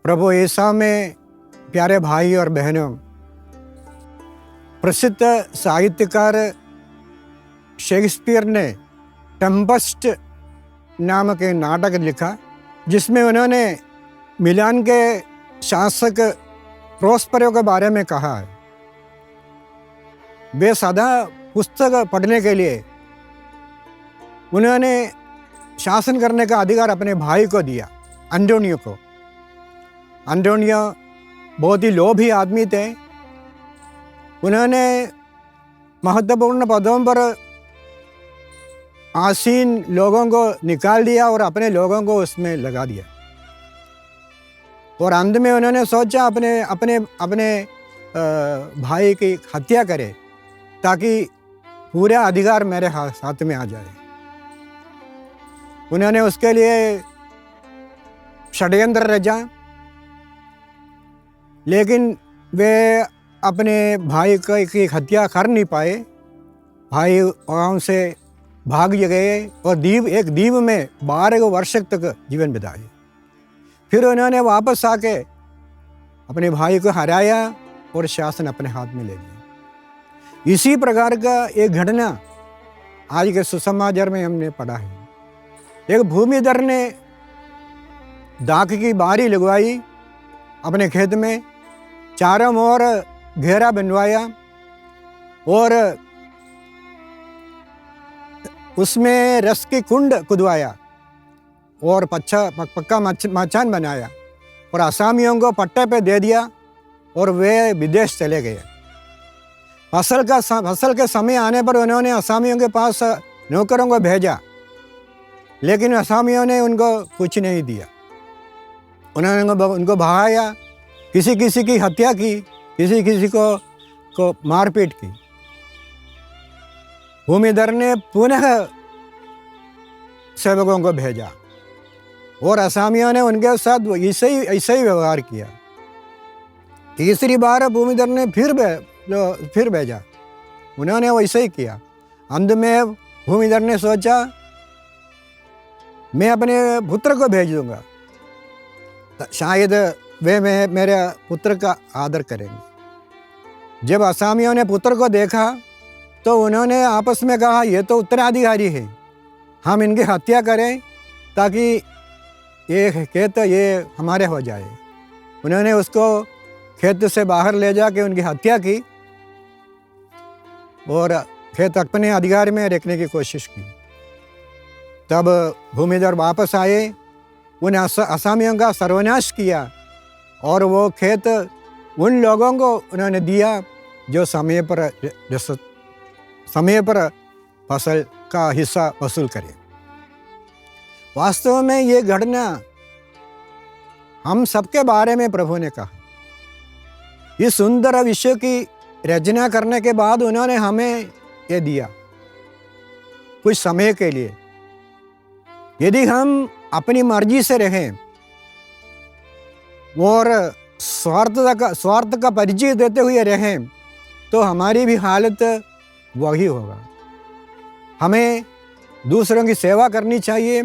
प्रभु ईसा में प्यारे भाई और बहनों, प्रसिद्ध साहित्यकार शेक्सपियर ने टेम्पेस्ट नामक एक नाटक लिखा, जिसमें उन्होंने मिलान के शासक प्रोस्पेरो के बारे में कहा है। वे सदा पुस्तक पढ़ने के लिए उन्होंने शासन करने का अधिकार अपने भाई को दिया, एंटोनियो को। एंटोनियो बहुत ही लोभी आदमी थे। उन्होंने महत्वपूर्ण पदों पर आसीन लोगों को निकाल दिया और अपने लोगों को उसमें लगा दिया। और अंत में उन्होंने सोचा अपने अपने अपने भाई की हत्या करे ताकि पूरा अधिकार मेरे हाथ में आ जाए। उन्होंने उसके लिए षड्यंत्र रचा, लेकिन वे अपने भाई की हत्या कर नहीं पाए। भाई वहाँ से भाग गए और एक द्वीप में 12 वर्ष तक जीवन बिताए। फिर उन्होंने वापस आके अपने भाई को हराया और शासन अपने हाथ में ले लिया। इसी प्रकार का एक घटना आज के सुसमाचार में हमने पढ़ा है। एक भूमिधर ने दाख की बारी लगवाई अपने खेत में, चारों ओर घेरा बनवाया और उसमें रस की कुंड खुदवाया और पक्का मचान बनाया और असामियों को पट्टे पे दे दिया और वे विदेश चले गए। फसल के समय आने पर उन्होंने असामियों के पास नौकरों को भेजा, लेकिन असामियों ने उनको कुछ नहीं दिया। उन्होंने उनको भगाया, किसी की हत्या की, किसी को मारपीट की। भूमिधर ने पुनः सेवकों को भेजा और असामियों ने उनके साथ ऐसे ही व्यवहार किया। तीसरी बार भूमिधर ने फिर भेजा, उन्होंने वैसे ही किया। अंत में भूमिधर ने सोचा मैं अपने पुत्र को भेज दूंगा, शायद वे मेरे पुत्र का आदर करेंगे। जब असामियों ने पुत्र को देखा तो उन्होंने आपस में कहा, ये तो उत्तराधिकारी है, हम इनकी हत्या करें ताकि ये खेत ये हमारे हो जाए। उन्होंने उसको खेत से बाहर ले जाके उनकी हत्या की और खेत अपने अधिकार में रखने की कोशिश की। तब भूमिधर वापस आए, उन असामियों का सर्वनाश किया और वो खेत उन लोगों को उन्होंने दिया जो समय पर फसल का हिस्सा वसूल करे। वास्तव में ये घटना हम सबके बारे में प्रभु ने कहा। इस सुंदर विषय की रचना करने के बाद उन्होंने हमें ये दिया कुछ समय के लिए। यदि हम अपनी मर्जी से रहें और स्वार्थ का परिचय देते हुए रहें तो हमारी भी हालत वही होगा। हमें दूसरों की सेवा करनी चाहिए।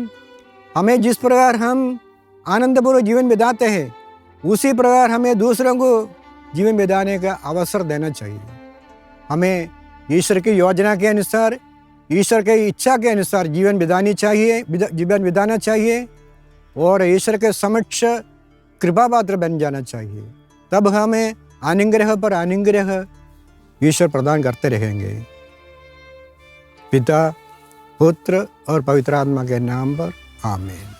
हमें जिस प्रकार हम आनंदपूर्वक जीवन बिताते हैं, उसी प्रकार हमें दूसरों को जीवन बिताने का अवसर देना चाहिए। हमें ईश्वर की योजना के अनुसार, ईश्वर की इच्छा के अनुसार जीवन बिताना चाहिए और ईश्वर के समक्ष कृपा पात्र बन जाना चाहिए। तब हमें अनुग्रह पर अनुग्रह ईश्वर प्रदान करते रहेंगे। पिता, पुत्र और पवित्र आत्मा के नाम पर आमीन।